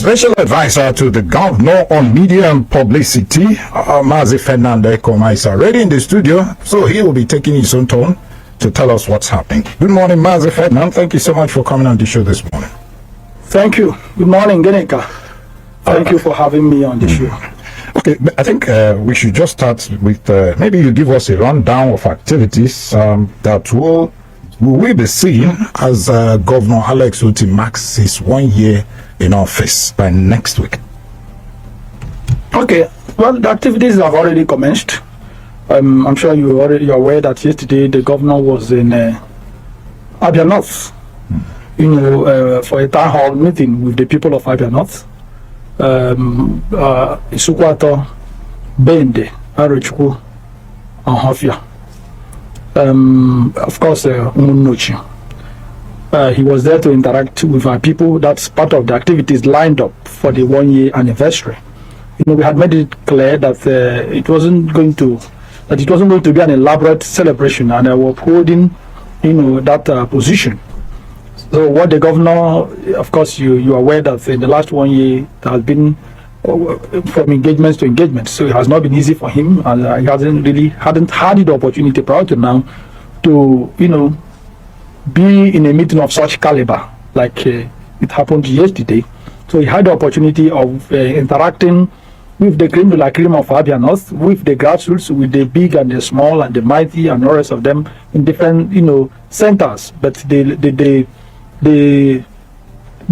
Special advisor to the governor on media and publicity, Mazi Fernando Ekoma, is already in the studio, so he will be taking his own turn to tell us what's happening. Good morning, Mazi Fernando. Thank you so much for coming on the show this morning. Thank you. Good morning, Geneka. Thank you for having me on the show. Okay, I think we should just start with maybe you give us a rundown of activities that will we be seeing as Governor Alex Otti marks his 1 year in office by next week. Okay, well, the activities have already commenced. I'm sure you're aware that yesterday the governor was in Abia North, for a town hall meeting with the people of Abia North. Isukwato, Bende, Arochukwu, and Hofia. Of course, Umunuchi. He was there to interact with our people. That's part of the activities lined up for the 1 year anniversary. We had made it clear that it wasn't going to be an elaborate celebration, and I was holding, that position. So what the governor, of course, you are aware that in the last 1 year there has been from engagements to engagements, so it has not been easy for him, and he hadn't had the opportunity prior to now to be in a meeting of such caliber like it happened yesterday. So he had the opportunity of interacting with the cream de la cream of Abia North, with the grassroots, with the big and the small and the mighty and the rest of them in different centers. But the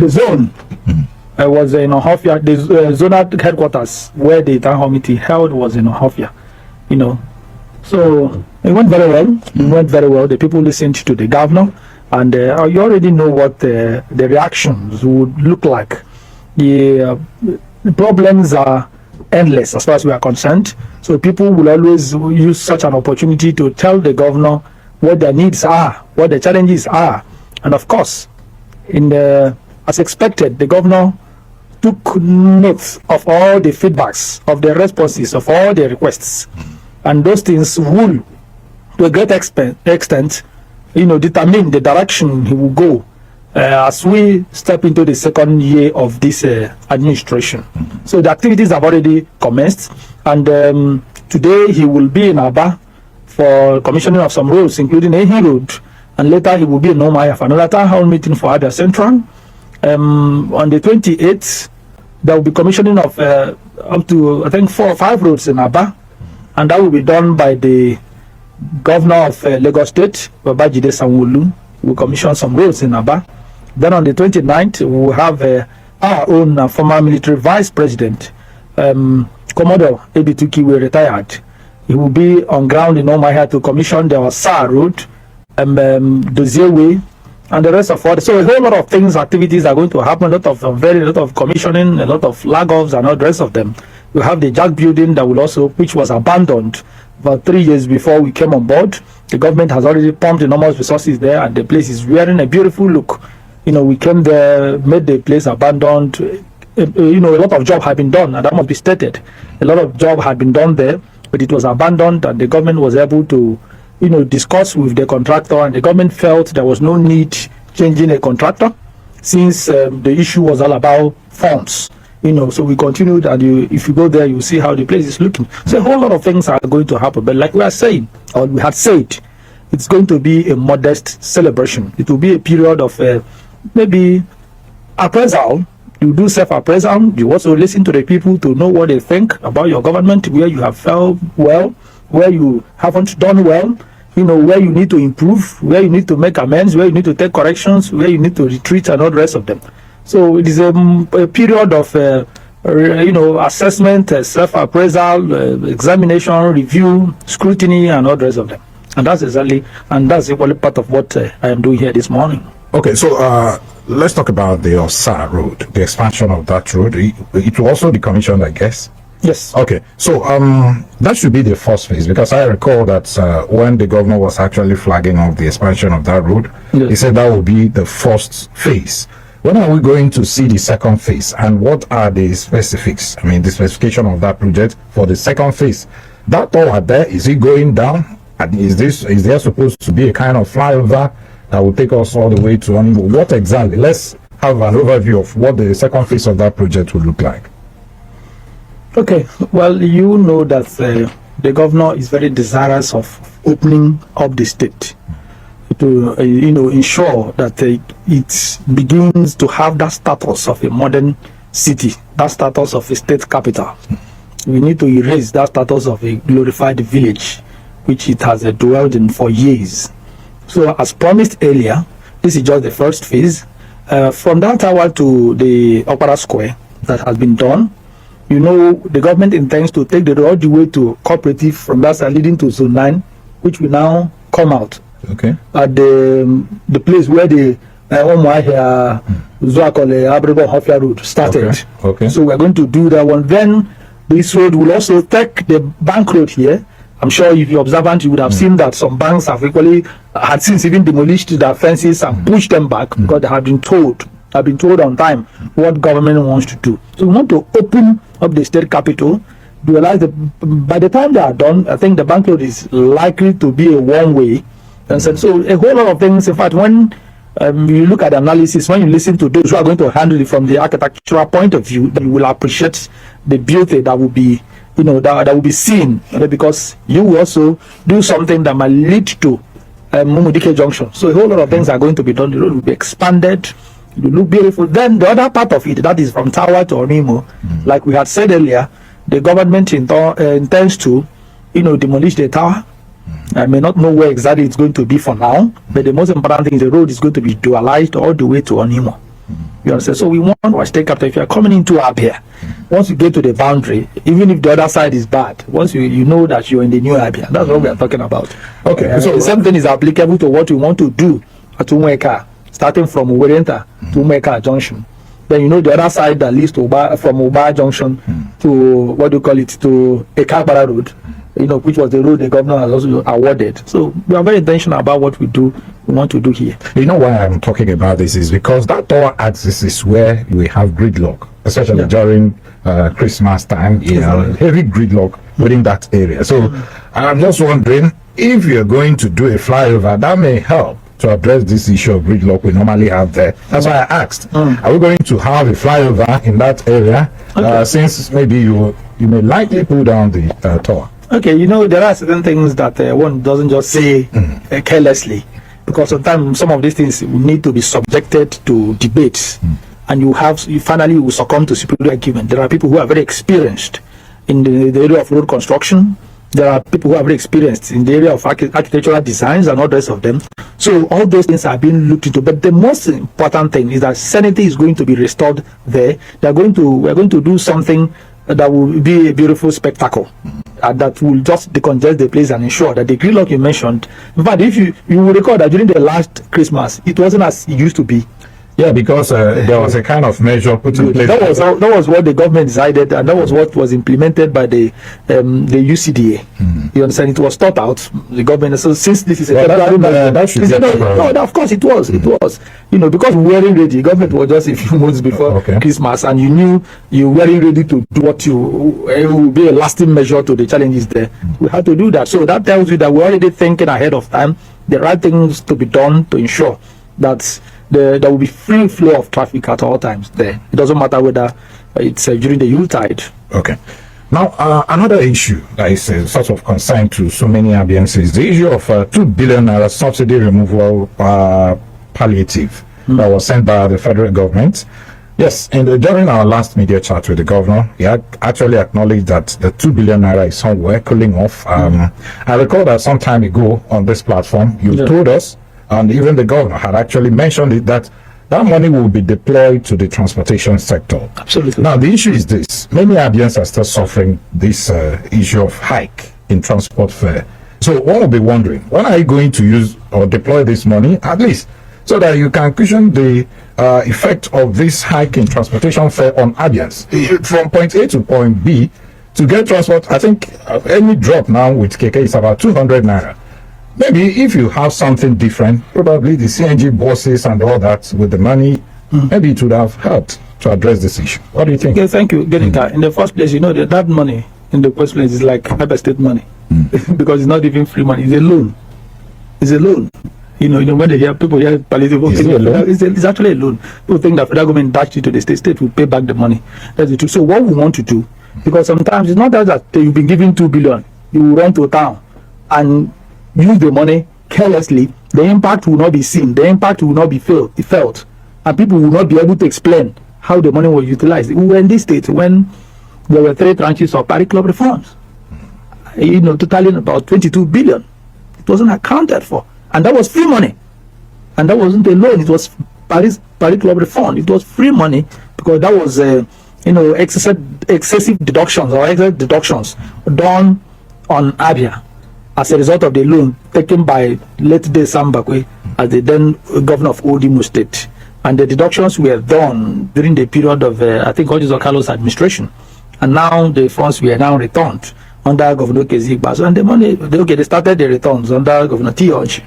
zone was in Ohafia. The zonal headquarters where the town hall meeting held was in Ohafia. So it went very well. The people listened to the governor, and you already know what the reactions would look like. The problems are endless as far as we are concerned. So people will always use such an opportunity to tell the governor what their needs are, what the challenges are, and of course, as expected, the governor took note of all the feedbacks, of the responses, of all the requests, and those things will, to a great extent, determine the direction he will go as we step into the second year of this administration. So the activities have already commenced, and today he will be in Abia for commissioning of some roads, including Ehi Road, and later he will be in Umuahia for another town hall meeting for Abia Central. On the 28th, there will be commissioning of up to, I think, 4 or 5 roads in Abia, and that will be done by the governor of Lagos State, Babajide Sanwo-Olu. Will commission some roads in Abia. Then on the 29th, we will have our own former military vice president, Commodore Ebitukiwe, retired. He will be on ground in Umuahia to commission the Osa Road, Dozie Way, and the rest of all. So a whole lot of things, activities are going to happen. A lot of commissioning, a lot of lag-offs, and all the rest of them. We have the jack building that will also, which was abandoned about 3 years before we came on board. The government has already pumped enormous resources there, and the place is wearing a beautiful look. We came there, made the place abandoned. A lot of job had been done, and that must be stated. A lot of job had been done there, but it was abandoned, and the government was able to, discuss with the contractor, and the government felt there was no need changing a contractor, since the issue was all about funds. So we continued, and if you go there, you see how the place is looking. So a whole lot of things are going to happen. But like we had said, it's going to be a modest celebration. It will be a period of maybe appraisal. You do self-appraisal. You also listen to the people to know what they think about your government, where you have failed well, where you haven't done well, where you need to improve, where you need to make amends, where you need to take corrections, where you need to retreat, and all the rest of them. So it is a period of, assessment, self-appraisal, examination, review, scrutiny, and all the rest of them. And that's equally part of what I am doing here this morning. Okay, so let's talk about the Osa Road, the expansion of that road. It will also be commissioned, I guess. Yes. Okay, so that should be the first phase, because I recall that when the governor was actually flagging off the expansion of that road, yes, he said that will be the first phase. When are we going to see the second phase, and what are the specifics? I mean, the specification of that project for the second phase. That tower there, is it going down? And is there supposed to be a kind of flyover that will take us all the way to Onimo? What exactly? Let's have an overview of what the second phase of that project will look like. Okay, well, you know that the governor is very desirous of opening up the state to ensure that it begins to have that status of a modern city, that status of a state capital. We need to erase that status of a glorified village, which it has dwelled in for years. So, as promised earlier, this is just the first phase. From that tower to the Opera Square that has been done, the government intends to take the road all the way to Cooperative from that side leading to Zone 9, which will now come out. Okay. At the place where the Umuahia Hofia Road started. Okay. So we're going to do that one. Then this road will also take the bank road here. I'm sure if you're observant, you would have seen that some banks have had since even demolished their fences and pushed them back because they have been told on time what government wants to do. So we want to open up the state capital. Realize that by the time they are done, I think the bank road is likely to be a one-way. And so a whole lot of things. In fact, when you look at the analysis, when you listen to those who are going to handle it from the architectural point of view, then you will appreciate the beauty that will be, that will be seen. Because you will also do something that might lead to Mumudike Junction. So a whole lot of things are going to be done. The road will be expanded. It will look beautiful. Then the other part of it, that is from Tower to Onimo, like we had said earlier, the government intends to, demolish the tower. I may not know where exactly it's going to be for now, but the most important thing is the road is going to be dualized all the way to Onimo. You understand? So we want our state capital. If you are coming into Abia, once you get to the boundary, even if the other side is bad, once you know that you're in the new Abia, that's what we are talking about. Okay. So the same thing is applicable to what we want to do at Umuahia, starting from Uwerenta to Umuahia Junction. Then the other side that leads to from Uba Junction to to Ekabara Road, which was the road the governor has also awarded. So we are very intentional about what we want to do here. Why I'm talking about this is because that tower axis is where we have gridlock, especially during Christmas time, heavy gridlock within that area. So I'm just wondering if you're going to do a flyover, that may help to address this issue of gridlock we normally have there. That's why I asked, are we going to have a flyover in that area? Since maybe you may likely pull down the tower. Okay, there are certain things that one doesn't just say carelessly, because sometimes some of these things need to be subjected to debates, and you finally will succumb to superior argument. There are people who are very experienced in the area of road construction. There are people who are very experienced in the area of architectural designs and all the rest of them. So all those things are being looked into. But the most important thing is that sanity is going to be restored there. We're going to do something that will be a beautiful spectacle. That will just decongest the place and ensure that the gridlock you mentioned. In fact, if you will recall that during the last Christmas, it wasn't as it used to be. Yeah, because there was a kind of measure put in place. That was what the government decided, and that was what was implemented by the UCDA. You understand? It was thought out. The government. So since this is a of course it was. It was. Because we weren't ready. The government was just a few months before Christmas, and you knew you weren't ready to do what it will be a lasting measure to the challenges there. We had to do that. So that tells you that we're already thinking ahead of time, the right things to be done to ensure that there will be free flow of traffic at all times there. It doesn't matter whether it's during the Yuletide. Okay. Now, another issue that is sort of concern to so many Abians is the issue of 2 billion naira subsidy removal palliative that was sent by the federal government. Yes, and during our last media chat with the governor, he actually acknowledged that the 2 billion naira is somewhere cooling off. I recall that some time ago on this platform, you told us, and even the governor had actually mentioned it, that money will be deployed to the transportation sector. Absolutely. Now, the issue is this. Many Abians are still suffering this issue of hike in transport fare. So one will be wondering, when are you going to use or deploy this money, at least, so that you can cushion the effect of this hike in transportation fare on Abians? From point A to point B, to get transport, I think any drop now with KK is about 200 naira. Maybe if you have something different, probably the CNG buses and all that with the money, maybe it would have helped to address this issue. What do you think? Okay, thank you. In the first place, that money in the first place is like Abia State money because it's not even free money. It's a loan. It's a loan. when they hear people hear palliative, Is it a loan? It's actually a loan. People think that federal government dashed it to the state will pay back the money. That's the truth. So what we want to do, because sometimes it's not that you've been given 2 billion, you will run to town and use the money carelessly. The impact will not be seen. The impact will not be felt, and people will not be able to explain how the money was utilized. We were in this state when there were 3 tranches of Party Club reforms, totaling about 22 billion. It wasn't accounted for, and that was free money, and that wasn't a loan. It was Party Club reform. It was free money because that was excessive deductions or excess deductions done on Abia as a result of the loan taken by late day Sam Bakwe as the then governor of Imo State. And the deductions were done during the period of, I think, Ojizo Carlos' administration. And now the funds were now returned under Governor Kezi Igbazo. And the money, they started the returns under Governor T.O.J.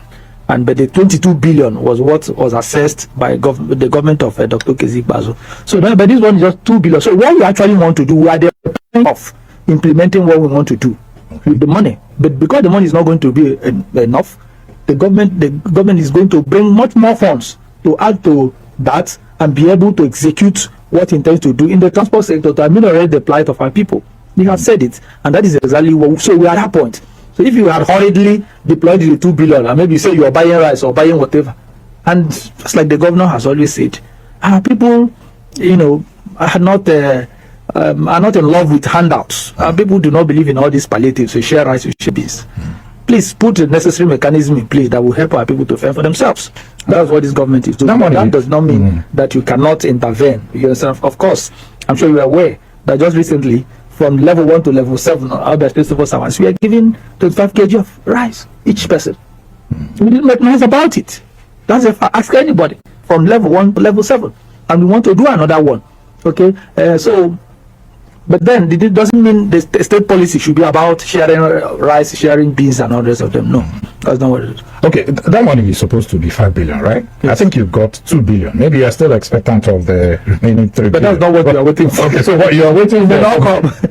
But the 22 billion was what was assessed by the government of Dr. Kezi Igbazo. So, but this one is just 2 billion. So what we actually want to do, we are the point of implementing what we want to do with the money. But because the money is not going to be enough, the government is going to bring much more funds to add to that and be able to execute what it intends to do in the transport sector to ameliorate the plight of our people. They have said it, and that is exactly what. So we are at that point. So if you had hurriedly deployed the 2 billion, and maybe you say you are buying rice or buying whatever, and just like the governor has always said, our people, are not in love with handouts. Our people do not believe in all these palliatives. So share rice, share beans. Please put the necessary mechanism in place that will help our people to fend for themselves. That's what this government is doing. That does not mean that you cannot intervene. You understand? Of course, I'm sure you are aware that just recently, from level 1 to level 7, Abia State Civil Servants, we are giving 25 kg of rice each person. We didn't make noise about it. That's if I ask anybody from level 1 to level 7, and we want to do another one. Okay, but then it doesn't mean the state policy should be about sharing rice, sharing beans, and all the rest of them. No, that's not what it is. Okay, that money is supposed to be 5 billion, right? Yes. I think you've got 2 billion. Maybe you're still expectant of the remaining 3 but billion. That's not what we are waiting for. Okay, so what you are waiting for?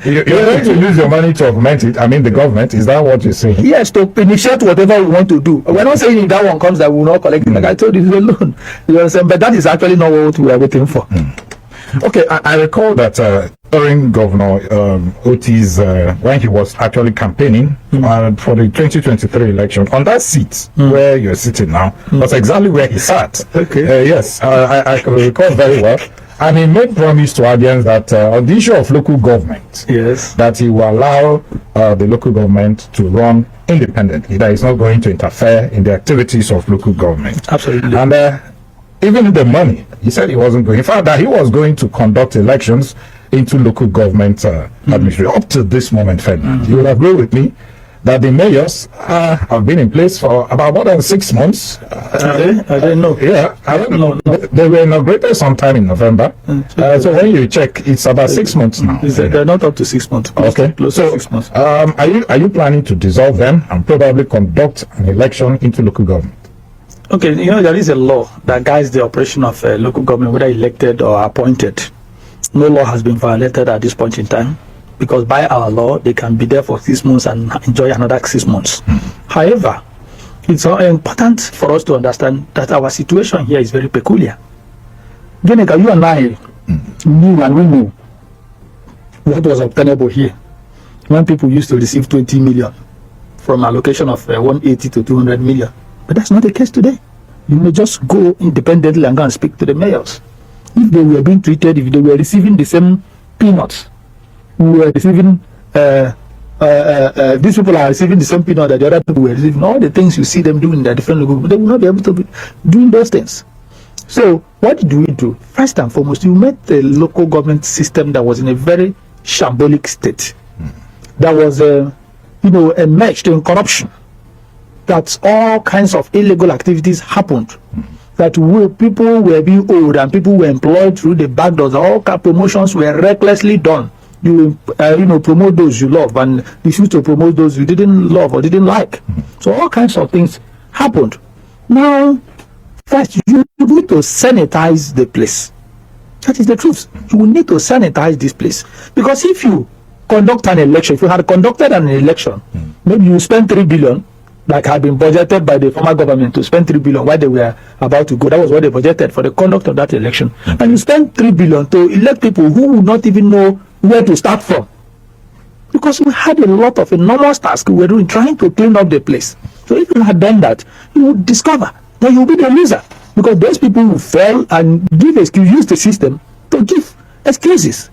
You're going to use your money to augment it. I mean, the government. Is that what you're saying? Yes, to initiate whatever we want to do. We're not saying if that one comes that we will not collect it. Like I told you, it's a loan. You understand? But that is actually not what we are waiting for. Okay, I recall that during Governor OTTI'S, when he was actually campaigning for the 2023 election, on that seat where you're sitting now, that's exactly where he sat. Okay. Yes, I can recall very well. And he made promise to Abians that on the issue of local government, yes, that he will allow the local government to run independently, that he's not going to interfere in the activities of local government. Absolutely. And even the money, he said he wasn't going. In fact, that he was going to conduct elections into local government administration. Up to this moment, Ferdinand, you will agree with me that the mayors have been in place for about more than 6 months. I didn't know. Yeah, I don't know. They were inaugurated sometime in November. So when you check, it's about 6 months now. They're not up to 6 months. Okay. Close to 6 months. Are you planning to dissolve them and probably conduct an election into local government? Okay, there is a law that guides the operation of local government, whether elected or appointed. No law has been violated at this point in time, because by our law, they can be there for 6 months and enjoy another 6 months. However, it's important for us to understand that our situation here is very peculiar. Geneka, you and I knew, and we knew what was obtainable here when people used to receive 20 million from allocation of 180 to 200 million. But that's not the case today. You may just go independently and go and speak to the mayors. If they were being treated, if they were receiving the same peanuts, we were receiving, these people are receiving the same peanut that the other people were receiving. All the things you see them doing in their different local, they will not be able to be doing those things. So what do we do? First and foremost, you met the local government system that was in a very shambolic state, that was, enmeshed in corruption, that all kinds of illegal activities happened, that people were being owed and people were employed through the back doors. All promotions were recklessly done. You promote those you love and refuse to promote those you didn't love or didn't like. So all kinds of things happened. Now, first you need to sanitize the place. That is the truth. You will need to sanitize this place, because if you conduct an election, if you had conducted an election, maybe you spend 3 billion like had been budgeted by the former government to spend 3 billion while they were about to go. That was what they budgeted for the conduct of that election. And you spend 3 billion to elect people who would not even know where to start from. Because we had a lot of enormous tasks we were doing, trying to clean up the place. So if you had done that, you would discover that you'll be the loser. Because those people who fell and give excuse, use the system to give excuses.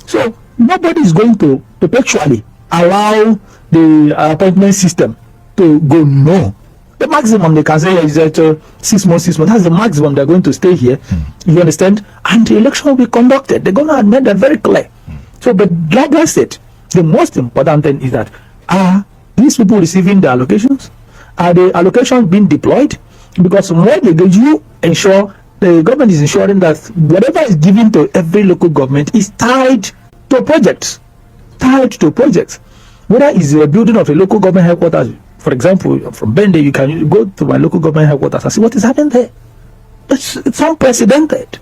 So nobody is going to perpetually allow the appointment system to go no. The maximum they can say is that 6 months, 6 months. That's the maximum they're going to stay here. You understand? And the election will be conducted. They're going to admit that very clear. So, but like I said, the most important thing is that are these people receiving the allocations? Are the allocations being deployed? Because when they go, you ensure the government is ensuring that whatever is given to every local government is tied to projects. Tied to projects. Whether it's a building of a local government headquarters, for example, from Bende, you can go to my local government headquarters and see what is happening there. It's unprecedented.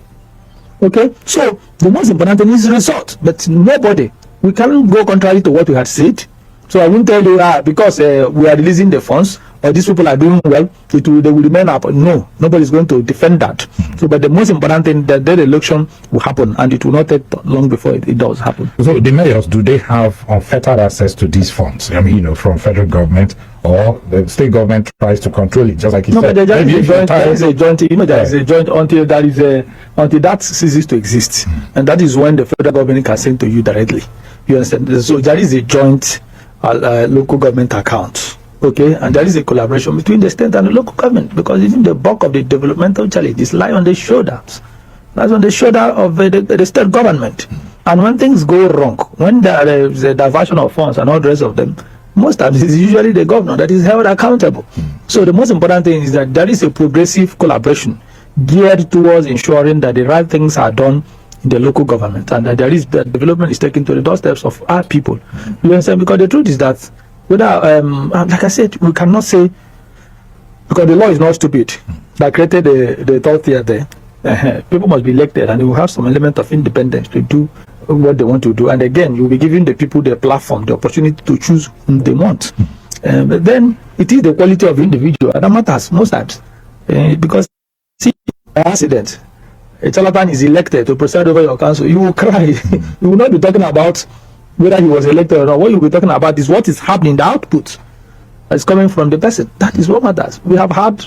Okay, so the most important thing is the result. But nobody, we can't go contrary to what we had said. So I won't tell you because we are releasing the funds or these people are doing well, they will remain up. No, nobody is going to defend that. So, but the most important thing that the election will happen, and it will not take long before it does happen. So the mayors, do they have unfettered access to these funds? I mean, from federal government, or the state government tries to control it, just like you said. But there is a joint. There is a joint until that ceases to exist, and that is when the federal government can send to you directly. You understand? So there is a joint local government account. Okay, and there is a collaboration between the state and the local government, because even the bulk of the developmental challenges lie on the shoulders. That's on the shoulder of the state government. And when things go wrong, when there is a diversion of funds and all the rest of them, most times it's usually the governor that is held accountable. So the most important thing is that there is a progressive collaboration geared towards ensuring that the right things are done in the local government, and that that development is taken to the doorsteps of our people. You understand? Because the truth is that whether, like I said, we cannot say, because the law is not stupid, that created the third tier there. People must be elected, and they will have some element of independence to do what they want to do. And again, you'll be giving the people the platform, the opportunity to choose whom they want. But then it is the quality of individual that matters most times. Because, see, by accident, a charlatan is elected to preside over your council, you will cry. You will not be talking about whether he was elected or not. What you'll be talking about is what is happening, the output that's coming from the person. That is what matters. We have had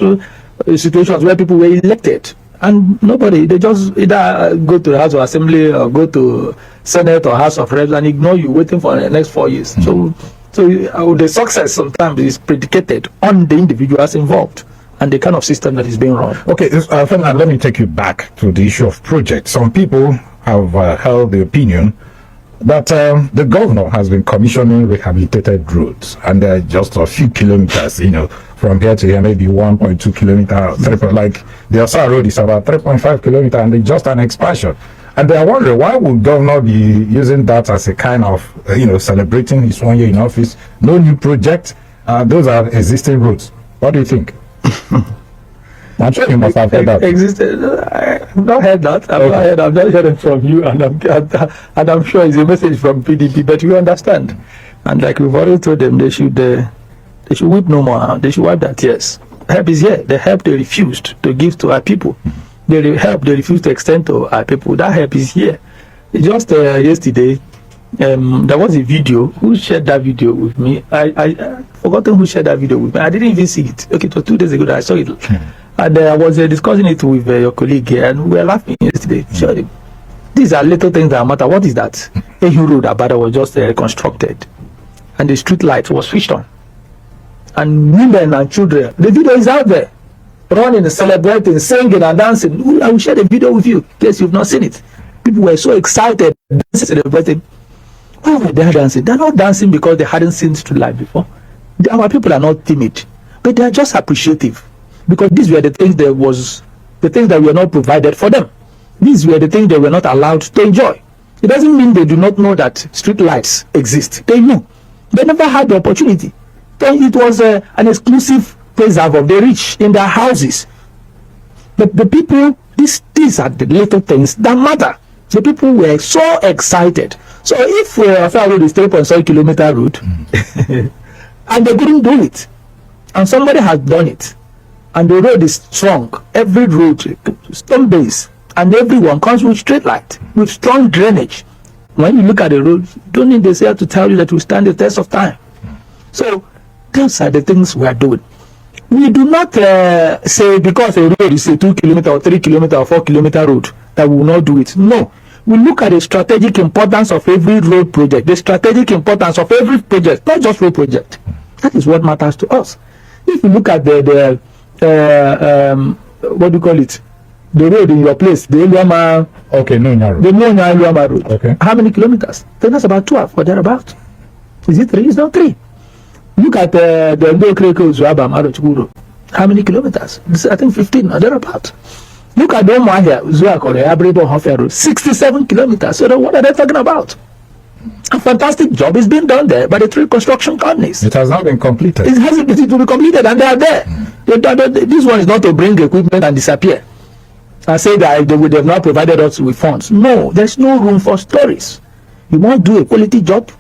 situations where people were elected and nobody, they just either go to the House of Assembly or go to Senate or House of Reps and ignore you, waiting for the next 4 years. So the success sometimes is predicated on the individuals involved and the kind of system that is being run. Okay, Fernand, let me take you back to the issue of projects. Some people have held the opinion that the governor has been commissioning rehabilitated roads, and they're just a few kilometers, from here to here, maybe 1.2 kilometers. Like the Osa Road is about 3.5 kilometers, and it's just an expansion. And they are wondering, why would governor be using that as a kind of, celebrating his 1 year in office? No new project. Those are existing roads. What do you think? I'm sure you must have heard that. I've not heard that. I've not heard it from you, and I'm sure it's a message from PDP. But you understand, and like we've already told them, they should weep no more. They should wipe their tears. Help is here. The help they refused to give to our people, the help they refused to extend to our people. That help is here. Just yesterday, there was a video. Who shared that video with me? I forgotten who shared that video with me. I didn't even see it. Okay, it was 2 days ago that I saw it. And I was discussing it with your colleague here, and we were laughing yesterday. Sure, these are little things that matter. What is that? A road Abada was just reconstructed, and the street light was switched on, and women and children. The video is out there, running, celebrating, singing, and dancing. I will share the video with you in case you've not seen it. People were so excited, celebrating. Why were they dancing? They're not dancing because they hadn't seen street light before. Our people are not timid, but they are just appreciative. Because these were the things that were not provided for them. These were the things they were not allowed to enjoy. It doesn't mean they do not know that street lights exist. They know. They never had the opportunity. It was an exclusive preserve of the rich in their houses. But the people, these are the little things that matter. The people were so excited. So if Afia Road is 3.7 kilometer road, and they couldn't do it, and somebody has done it, and the road is strong, every road, stone base, and everyone comes with straight light, with strong drainage. When you look at the road, don't need this here to tell you that we stand the test of time. So those are the things we are doing. We do not say because a road is a 2 kilometer or 3 kilometer or 4 kilometer road that we will not do it. No. We look at the strategic importance of every road project, the strategic importance of every project, not just road project. That is what matters to us. If you look at the what do you call it? The road in your place, the Iliama. Okay, Nunya Road. The Nunya Iliama Road. Okay. How many kilometers? Then that's about 12 or thereabout. Is it 3? It's not 3. Look at the Ndo Kreko Zuaba Marochukuro. How many kilometers? This, I think 15 or thereabout. Look at the Umuahia Zuakore Abrebo Hofia Road. 67 kilometers. So what are they talking about? A fantastic job is being done there by the 3 construction companies. It has not been completed. It hasn't been to be completed, and they are there. This one is not to bring equipment and disappear and say that they have not provided us with funds. No, there's no room for stories. You must do a quality job.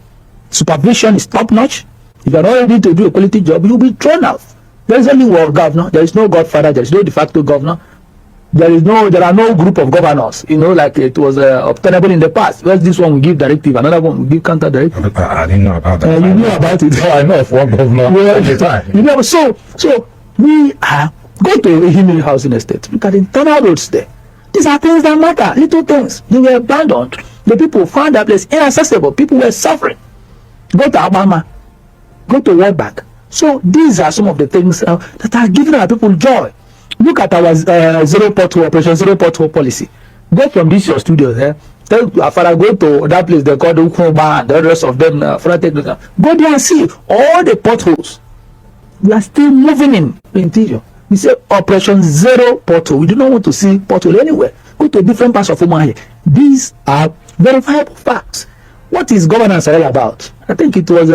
Supervision is top notch. If you are not ready to do a quality job, you'll be thrown out. There is only one governor. There is no godfather. There is no de facto governor. There are no group of governors, like it was obtainable in the past. Whereas this one will give directive, another one will give counter directive. I didn't know about that. You know about it. No, I know of one governor all the time. So we go to a Himili housing estate. Look at the internal roads there. These are things that matter, little things. They were abandoned. The people found that place inaccessible. People were suffering. Go to Abama. Go to World Bank. So these are some of the things that are giving our people joy. Look at our zero pothole operation, zero pothole policy. Go from this your studio there. Tell Afara go to that place they call the Ukuma and the rest of them. Go there and see all the potholes. We are still moving in the interior. We say operation zero pothole. We do not want to see pothole anywhere. Go to different parts of Umuahia. These are verifiable facts. What is governance all about? I think it was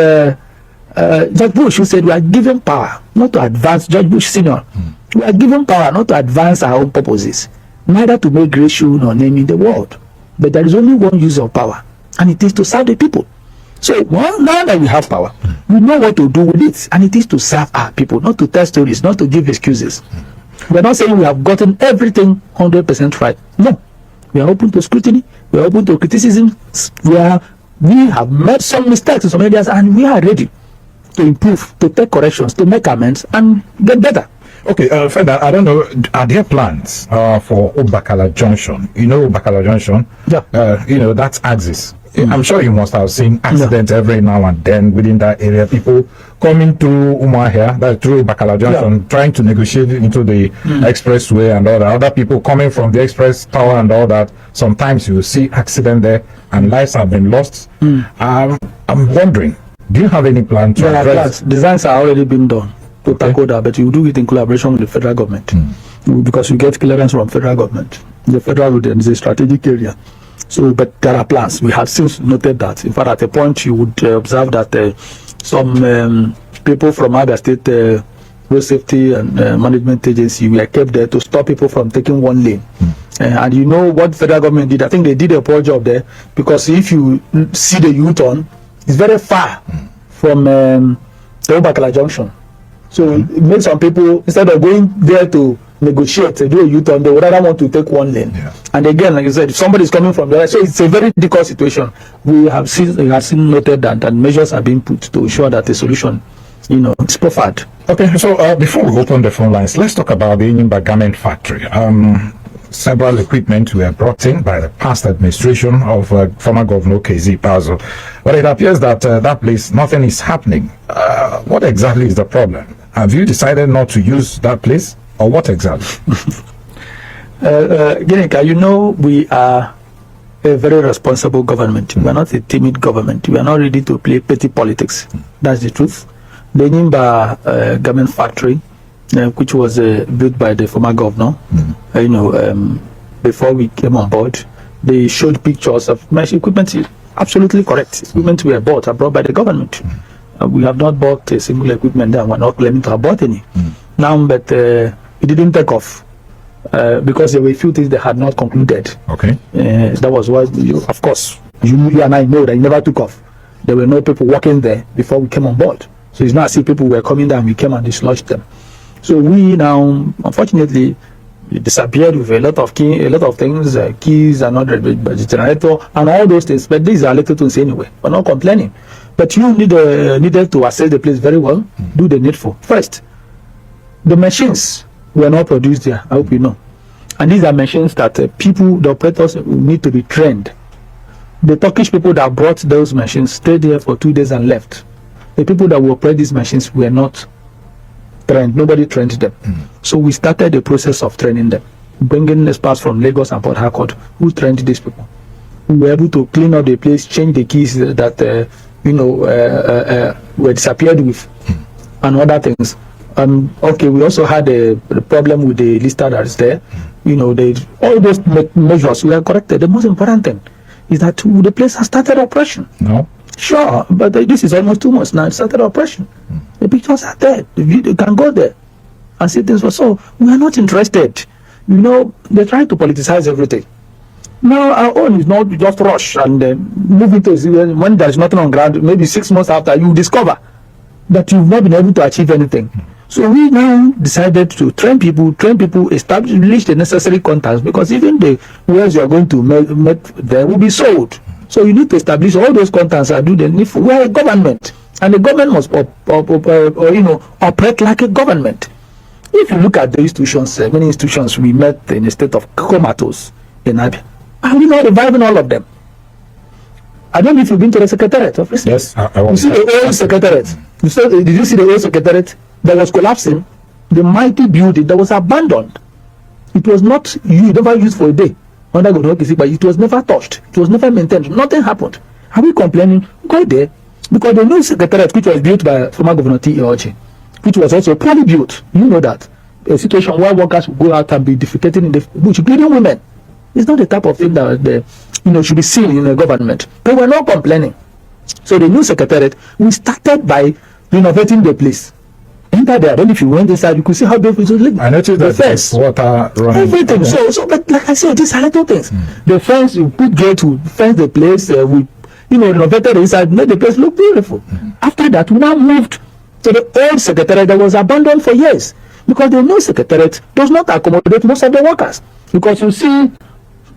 Judge Bush who said we are given power not to advance. Judge Bush Senior. We are given power not to advance our own purposes, neither to make great show nor name in the world. But there is only one use of power, and it is to serve the people. So now that we have power, we know what to do with it, and it is to serve our people, not to tell stories, not to give excuses. We are not saying we have gotten everything 100% right. No. We are open to scrutiny. We are open to criticism. We have made some mistakes in some areas, and we are ready to improve, to take corrections, to make amends, and get better. Okay, Feda, I don't know, are there plans for Obakala Junction? You know Obakala Junction? Yeah. That's axis. I'm sure you must have seen accidents every now and then within that area. People coming through Umuahia, through Obakala Junction, trying to negotiate into the expressway and all that. Other people coming from the express tower and all that. Sometimes you see accident there and lives have been lost. I'm wondering, do you have any plan to address? Designs are already being done to tackle that, but you do it in collaboration with the federal government because you get clearance from federal government. The federal road is a strategic area. So, but there are plans. We have since noted that. In fact, at a point, you would observe that some people from Abia State Road Safety and Management Agency were kept there to stop people from taking one lane. And you know what the federal government did? I think they did a poor job there because if you see the U-turn, it's very far from the Obakala Junction. So it made some people, instead of going there to negotiate, do a U-turn, they would rather want to take one lane. And again, like you said, if somebody is coming from there, so it's a very difficult situation. We have seen noted that, and measures are being put to ensure that the solution, is preferred. Okay, so before we open the phone lines, let's talk about the Inimba Garment Factory. Several equipment were brought in by the past administration of former Governor KZ Pazo. But it appears that that place, nothing is happening. What exactly is the problem? Have you decided not to use that place, or what exactly? Ginika, we are a very responsible government. We are not a timid government. We are not ready to play petty politics. That's the truth. The Nimba Garment Factory, which was built by the former governor, before we came on board, they showed pictures of mesh equipment. Absolutely correct. Equipment were bought are brought by the government. We have not bought a single equipment there. We're not claiming to have bought any. Now, but it didn't take off because there were a few things that had not concluded. Okay. That was why, of course, you and I know that it never took off. There were no people working there before we came on board. So it's not as if people were coming down, we came and dislodged them. So we now, unfortunately, disappeared with a lot of things. Keys are not read by the generator and all those things. But these are little things anyway. We're not complaining. But you needed to assess the place very well, do the needful. First, the machines were not produced there, I hope you know. And these are machines that the operators need to be trained. The Turkish people that brought those machines stayed there for 2 days and left. The people that will operate these machines were not trained. Nobody trained them. So we started the process of training them, bringing experts from Lagos and Port Harcourt who trained these people. We were able to clean up the place, change the keys that were disappeared with, and other things. Okay, we also had a problem with the lister that is there. All those measures were corrected. The most important thing is that the place has started operation. No. Sure, but this is almost 2 months now. It started operation. The pictures are there. You can go there and see things. So we are not interested. They try to politicize everything. Now our own is not just rush and move into when there is nothing on ground. Maybe 6 months after, you discover that you've not been able to achieve anything. So we now decided to train people, establish the necessary contacts, because even the wells you are going to make there will be sold. So you need to establish all those contacts and do the needful. We are a government, and the government must operate like a government. If you look at the institutions, many institutions we met in a state of comatose in Abia, and we not reviving all of them. I don't know if you've been to the secretariat of this. Yes, I You see the old secretariat. Did you see the old secretariat that was collapsing? The mighty building that was abandoned. It was not never used for a day under Governor Kisi, but it was never touched. It was never maintained. Nothing happened. Are we complaining? Go there. Because the new secretariat, which was built by former Governor OTTI'S, which was also poorly built, you know that, a situation where workers will go out and be defecating in the bush, including women. It's not the type of thing that should be seen in a government. But we're not complaining. So the new secretariat, we started by renovating the place. Enter there. Then if you went inside, you could see how beautiful it was. I noticed that there's water running. Everything. Yeah. So, but like I said, these are little things. The fence, you put gate, we fence the place, we renovated the inside, made the place look beautiful. After that, we now moved to the old secretariat that was abandoned for years, because the new secretariat does not accommodate most of the workers. Because you see,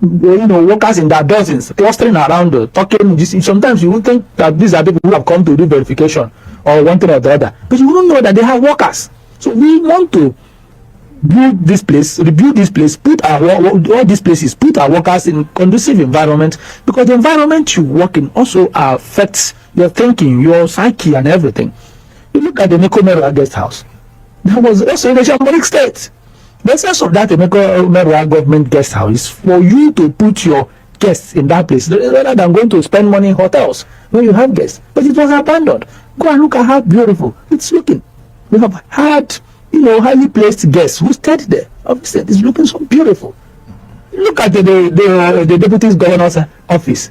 workers in their dozens clustering around, talking. Sometimes you would think that these are people who have come to do verification or one thing or the other, but you don't know that they have workers. So we want to build this place, rebuild this place, put all these places, put our workers in conducive environment, because the environment you work in also affects your thinking, your psyche, and everything. You look at the Mekomera guest house. That was also in the Shambolic state. The essence of that Mekomera government guest house is for you to put your guests in that place rather than going to spend money in hotels when you have guests. But it was abandoned. Go and look at how beautiful it's looking. We have had highly placed guests who stayed there. Obviously, it's looking so beautiful. Look at the deputy governor's office.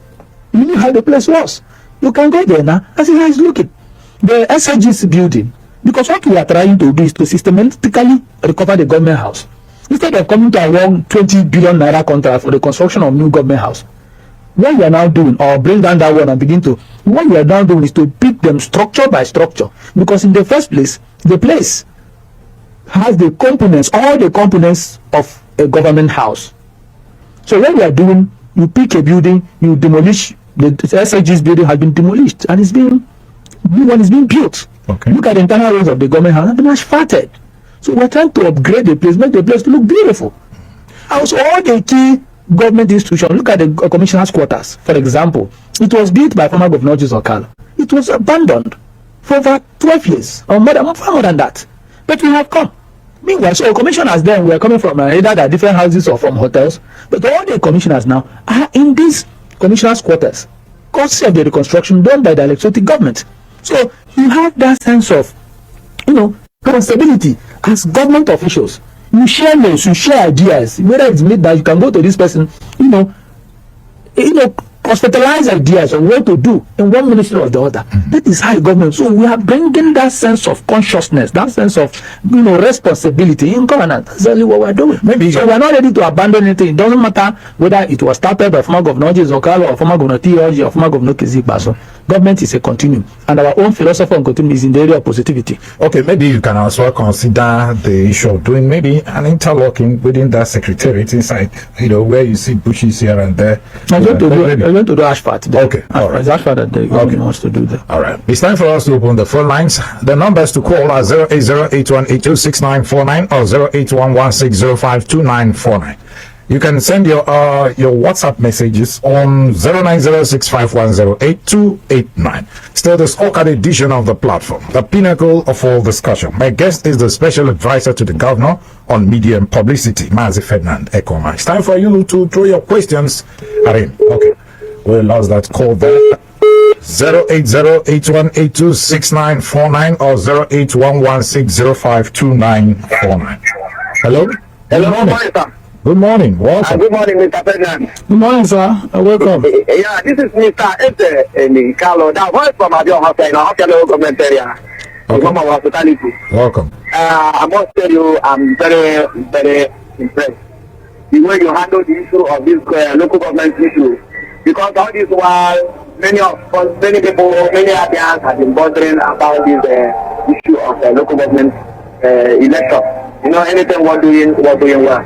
You know how the place was. You can go there now and see how it's looking. The SIG's building, because what we are trying to do is to systematically recover the government house. Instead of coming to award 20 billion naira contract for the construction of new government house, what we are now doing, or bring down that one and what we are now doing is to pick them structure by structure. Because in the first place, the place has the components, all the components of a government house. So what we are doing, you pick a building, you demolish, the SIG's building has been demolished and new one is being built. Okay. Look at the internal rooms of the government house, have been asphalted. So we're trying to upgrade the place, make the place look beautiful. Also, all the key government institutions, look at the commissioner's quarters, for example. It was built by former Governor Okala. It was abandoned for over 12 years, or far more than that. But we have come. Meanwhile, so commissioners then were coming from either the different houses or from hotels. But all the commissioners now are in these commissioners' quarters, courtesy of the reconstruction done by the electoral government. So you have that sense of, responsibility as government officials. You share notes, you share ideas. Whether it's made that you can go to this person, hospitalize ideas on what to do in one ministry or the other. That is high government. So we are bringing that sense of consciousness, that sense of responsibility in governance. That's exactly what we're doing. So we're not ready to abandon anything. It doesn't matter whether it was started by former Governor Okala or former Governor OTTI'S or former Governor Kizikbaso. Government is a continuum, and our own philosophy on continuum is in the area of positivity. Okay, maybe you can also consider the issue of doing maybe an interlocking within that secretariat inside, where you see bushes here and there. I'm going to do asphalt. Okay, all right. It's asphalt that the government wants to do that. All right. It's time for us to open the phone lines. The numbers to call are 08081826949 or 08116052949. You can send your WhatsApp messages on 09065108289. Still the scorecard edition of the platform, the pinnacle of all discussion. My guest is the special advisor to the governor on media and publicity, Mazi Ferdinand Ekoma. It's time for you to throw your questions at him. Okay, we lost that call there. 08081826949 or 08116052949. Hello? Hello, good morning, sir. Good morning. Welcome. Good morning, Mr. Ferdinand. Good morning, sir. Welcome. Yeah, this is Mr. Eze Carlo. That voice from Abia in our local government area. Okay. Hospitality. Welcome. I must tell you, I'm very, very impressed. The way you handle the issue of this local government issue. Because all this while, many people, many Abians have been bothering about this issue of local government election. Anything we're doing well.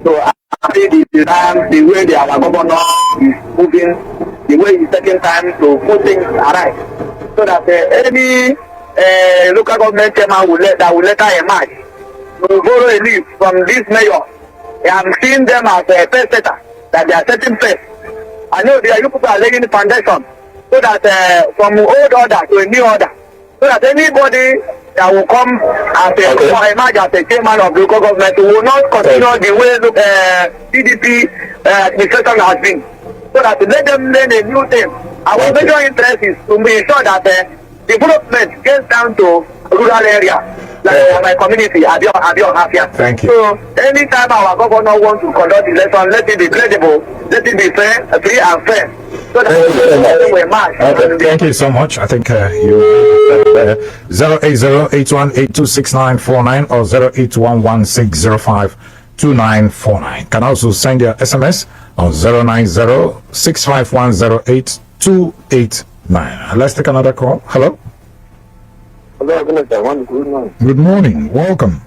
So I think the way our governor is moving, the way he's taking time to put things right, so that any local government chairman will later emerge. Will borrow a leaf from this mayor. I'm seeing them as a pace setter, that they are setting pace. I know you people are laying the foundation so that from old order to a new order, so that anybody that will come as emerge as a chairman of the local government will not continue the way PDP administration has been. So that let them learn a new thing. Our major interest is to make sure that development gets down to rural areas. Like my community, Abia. Thank you. So anytime our governor wants to conduct election, let it be credible, let it be fair, free and fair. So that we match. Thank you so much. I think you 08081826949 or 08116052949. Can also send your SMS on 09065108289. Let's take another call. Hello. Hello, good morning. Good morning. Welcome.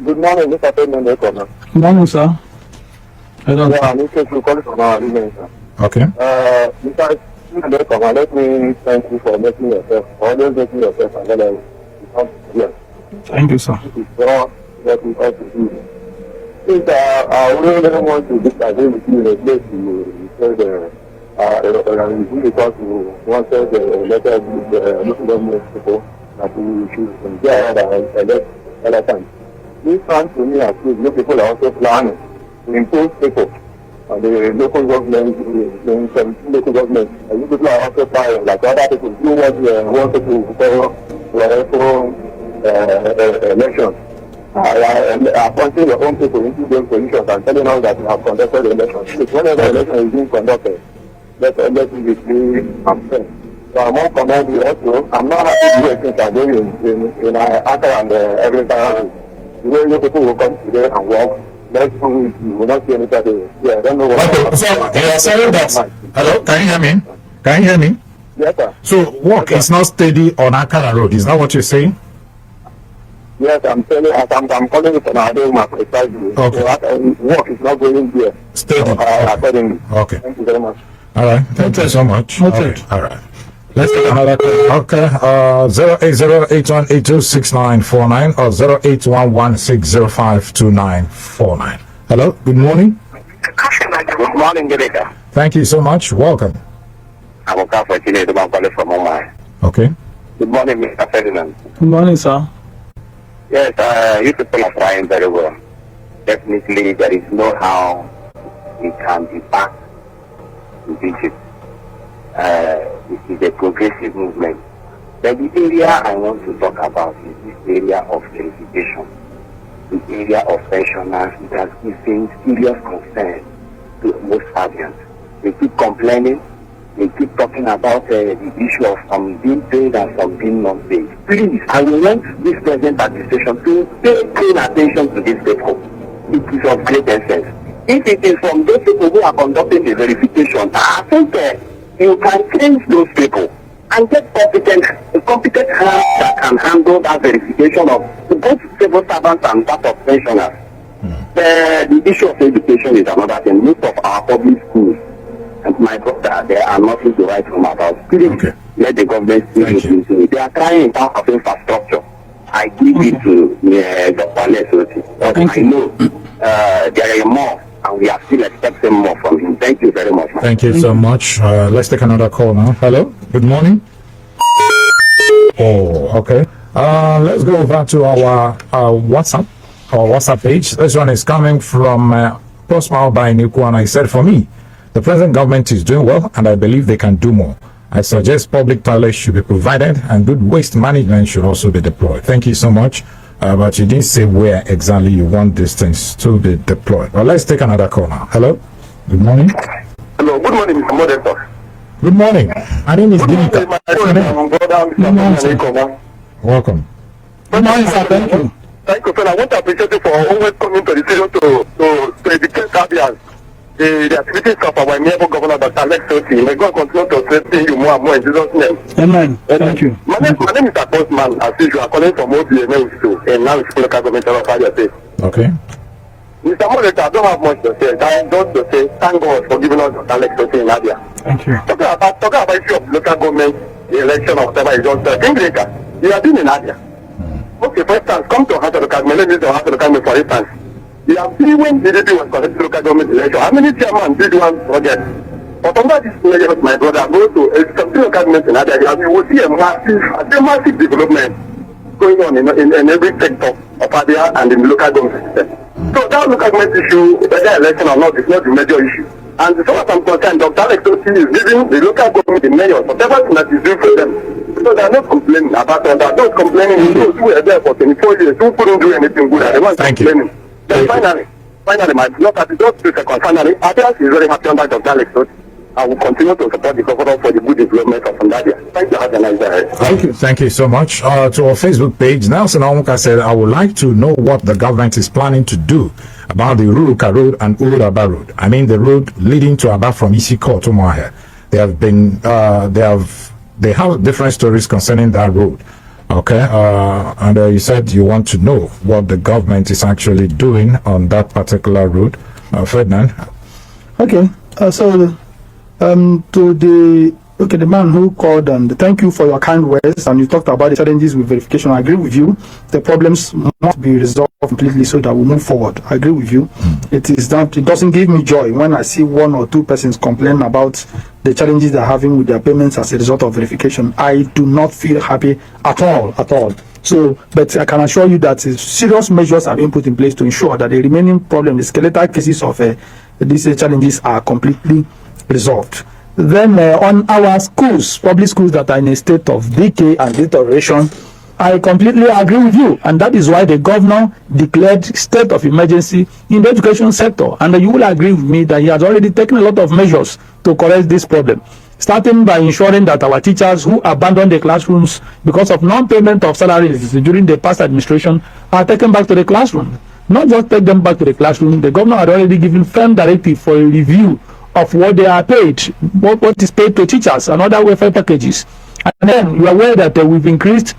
Good morning, Mr. Ferdinand Ekoma. Good morning, sir. I'm calling from our email, sir. Okay. Mr. Ferdinand Ekoma, let me thank you for making yourself, always making yourself available. Thank you, sir. It's all what we have to do. Since I really don't want to disagree with you in a place you said because you wanted the letter of the local government people that we should enjoy other times. This sounds to me as if local people are also planning to impose people on the local government, local government. And you people are also trying, like other people, do what you want to do for elections. Appointing your own people into those positions and telling us that you have conducted elections. Whenever election is being conducted, let it be free and fair. So I'm more commending also. I'm not happy with the things are doing in Accra and every time. The way you people will come today and work, next 2 weeks you will not see anybody. Yeah, I don't know what. Okay, so you're saying that. Hello, can you hear me? Can you hear me? Yes, sir. So work is not steady on Akara Road. Is that what you're saying? Yes, I'm telling. I'm calling it an precisely. Okay. So work is not going there. Steady. Accordingly. Okay. Thank you very much. All right. Thank you so much. Okay. All right. Let's take another call. Okay. 08081826949 or 08116052949. Hello. Good morning. Good morning, Gereka. Thank you so much. Welcome. I'm a calling from Umuahia. Okay. Good morning, Mr. Ferdinand. Good morning, sir. Yes, you people are trying very well. Definitely, there is no how we can be back to Egypt. This is a progressive movement. But the area I want to talk about is this area of verification. The area of pensioners. It has given serious concern to most Fabians. They keep complaining. They keep talking about the issue of some being paid and some being not paid. Please, I want this present administration to pay attention to these people. It is of great essence. If it is from those people who are conducting the verification, I think you can change those people and get competent hands that can handle that verification of both civil servants and that of pensioners. The issue of education is another thing. Most of our public schools, and my brother, they are nothing to write home about. Please let the government see into it. They are trying in terms of infrastructure. I give it to Dr. Lesoti. But I know there are more, and we are still expecting more from him. Thank you very much. Thank you so much. Let's take another call now. Hello, good morning. Oh, okay. Let's go over to our WhatsApp page. This one is coming from Prosmal by Nikuana. He said, for me, the present government is doing well, and I believe they can do more. I suggest public toilets should be provided, and good waste management should also be deployed. Thank you so much. But you didn't say where exactly you want these things to be deployed. But let's take another call now. Hello. Good morning. Hello. Good morning, Mr. Moderator. Good morning. My name is Dinika. Welcome. Good morning, sir. Thank you. Thank you, sir. I want to appreciate you for always coming to the studio to educate Abians. The activities of our neighbor governor, Dr. Lesoti. May God continue to strengthen you more and more in Jesus' name. Amen. Thank you. My name is a postman, as usual, calling from OTTI'S and now it's local government of Abia State. Okay. Mr. Moderator, I don't have much to say. That is just to say thank God for giving us Dr. Lesoti in Abia. Thank you. Talking about issue of local government, the election of whatever is just English, you have been in Abia. Okay, for instance, come to House of the Government, let me to House of the Government for instance. You have seen when DDP was conducting local government election, how many chairmen did one project? But under this measure, my brother, go to some local government in Abia, you will see a massive development going on in every sector of Abia and in the local government system. So that local government issue, whether election or not, is not the major issue. And as far as I'm concerned, Dr. Lesoti is giving the local government the mayor whatever that is due for them. So they are not complaining about that. Those complaining, those who were there for 24 years, who couldn't do anything good, are the ones complaining. Then finally, my not happy, just 2 seconds. Finally, Abia is very happy under Dr. Lesoti. I will continue to support the governor for the good development of Abia. Thank you. Have a nice day. Thank you. Thank you so much. To our Facebook page, Nelson Amuka said, I would like to know what the government is planning to do about the Uruka Road and Aba Road. I mean the road leading to Abia from Isiko to Umuahia. They have different stories concerning that road. Okay, and you said you want to know what the government is actually doing on that particular road. Ferdinand. Okay, to the man who called, and thank you for your kind words, and you talked about the challenges with verification. I agree with you. The problems must be resolved completely so that we move forward. I agree with you. It doesn't give me joy when I see 1 or 2 persons complain about the challenges they're having with their payments as a result of verification. I do not feel happy at all. So, but I can assure you that serious measures have been put in place to ensure that the remaining problem, the skeletal cases of these challenges are completely resolved. Then on our schools, public schools that are in a state of decay and deterioration, I completely agree with you, and that is why the governor declared state of emergency in the education sector. And you will agree with me that he has already taken a lot of measures to correct this problem, starting by ensuring that our teachers who abandoned the classrooms because of non-payment of salaries during the past administration are taken back to the classroom. Not just take them back to the classroom, the governor had already given firm directive for a review of what they are paid, what is paid to teachers and other welfare packages. And then you are aware that we've increased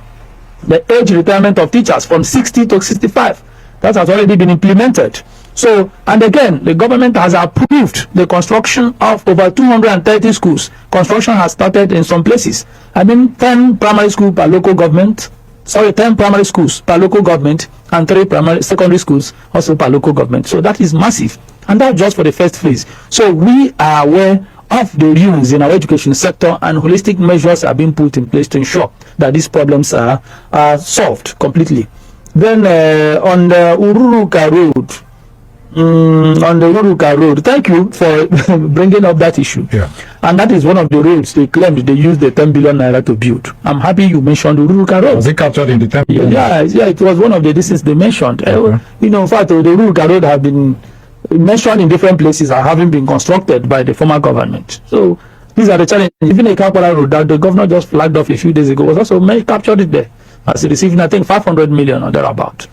the age retirement of teachers from 60 to 65. That has already been implemented. So, and again, the government has approved the construction of over 230 schools. Construction has started in some places. 10 primary schools per local government, 10 primary schools per local government, and 3 primary secondary schools also per local government. So that is massive. And that's just for the first phase. So we are aware of the ruins in our education sector, and holistic measures are being put in place to ensure that these problems are solved completely. Then on the Uruka Road, thank you for bringing up that issue. Yeah. And that is one of the roads they claimed they used the 10 billion naira to build. I'm happy you mentioned Uruka Road. Was it captured in the 10 billion? Yeah, it was one of the distance they mentioned. Okay. In fact, the Uruka Road have been mentioned in different places are having been constructed by the former government. So these are the challenges. Even a Kampala road that the governor just flagged off a few days ago was also captured it there as receiving, I think, 500 million or thereabout.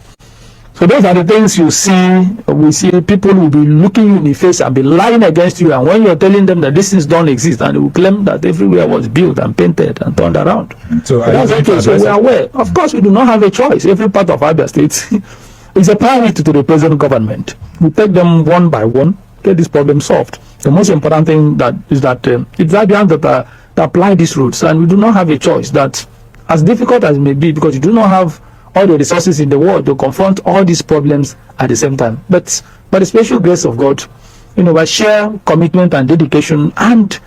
So those are the things you see. We see people will be looking you in the face and be lying against you. And when you're telling them that these things don't exist, and they will claim that everywhere was built and painted and turned around. So that's okay. So we are aware. Of course, we do not have a choice. Every part of Abia State is a priority to the present government. We take them one by one, get this problem solved. The most important thing that is that it's Abians that apply these routes, and we do not have a choice. That, as difficult as it may be, because you do not have all the resources in the world to confront all these problems at the same time. But by the special grace of God, by sheer commitment and dedication and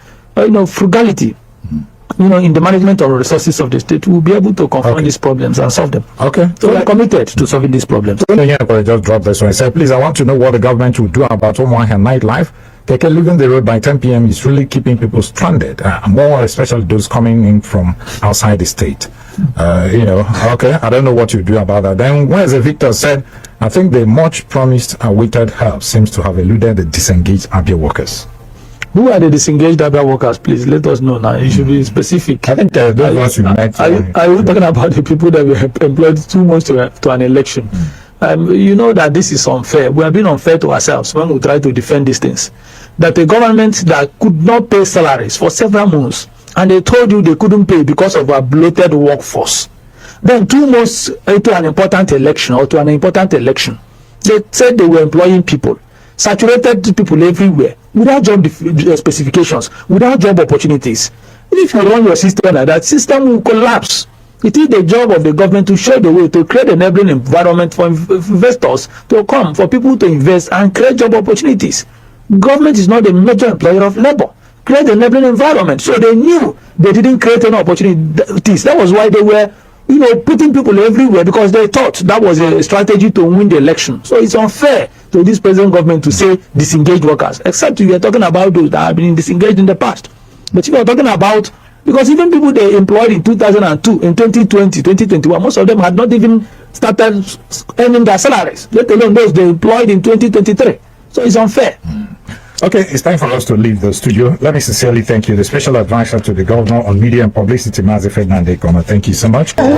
frugality, in the management of resources of the state, we'll be able to confront these problems and solve them. Okay. So we are committed to solving these problems. I just dropped this one. I said, please, I want to know what the government will do about Umuahia nightlife. Keke leaving the road by 10 p.m. is really keeping people stranded, more especially those coming in from outside the state. Okay, I don't know what you do about that. Then, whereas Victor said, I think the much promised awaited help seems to have eluded the disengaged Abia workers. Who are the disengaged Abia workers? Please let us know now. You should be specific. I think those ones you met. Are you talking about the people that were employed 2 months to an election? You know that this is unfair. We have been unfair to ourselves when we try to defend these things. That a government that could not pay salaries for several months, and they told you they couldn't pay because of a bloated workforce. Then 2 months into an important election, they said they were employing people, saturated people everywhere, without job specifications, without job opportunities. If you run your system like that, system will collapse. It is the job of the government to show the way, to create an enabling environment for investors to come, for people to invest and create job opportunities. Government is not a major employer of labor. Create an enabling environment. So they knew they didn't create any opportunities. That was why they were, putting people everywhere, because they thought that was a strategy to win the election. So it's unfair to this present government to say disengaged workers, except if you're talking about those that have been disengaged in the past. But if you're talking about, because even people they employed in 2002, in 2020, 2021, most of them had not even started earning their salaries, let alone those they employed in 2023. So it's unfair. Okay, it's time for us to leave the studio. Let me sincerely thank you, the special advisor to the governor on media and publicity, Mazi Ferdinand Ekoma. Thank you so much. There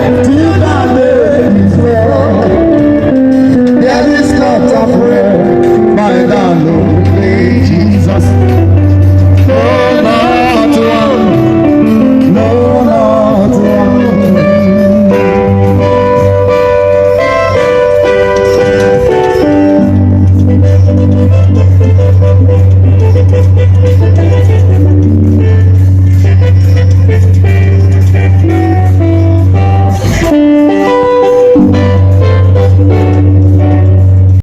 is not a prayer.